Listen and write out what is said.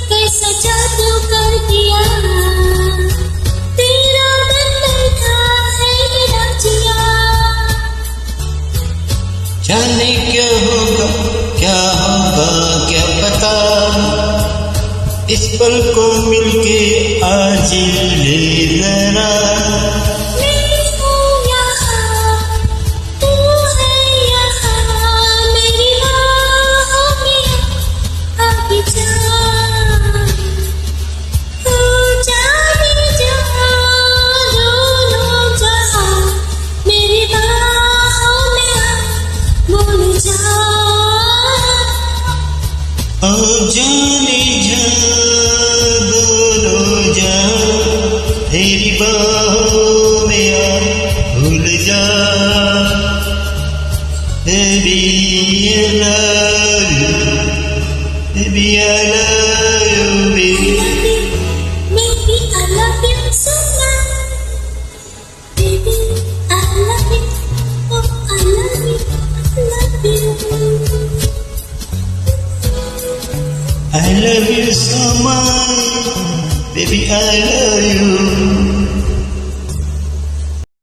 कैसा जादू कर दिया, तेरा मन बैठा है मेरा जिया। जाने क्या होगा क्या पता, इस पल को मिलके आज ले जरा। जाने जा दोनों जा, तेरी बाहों में आ भूल जा। Baby I love you, baby I love you, baby. Baby I love you so much, baby I love you, oh I love you, I love you. I love you so much, baby I love you.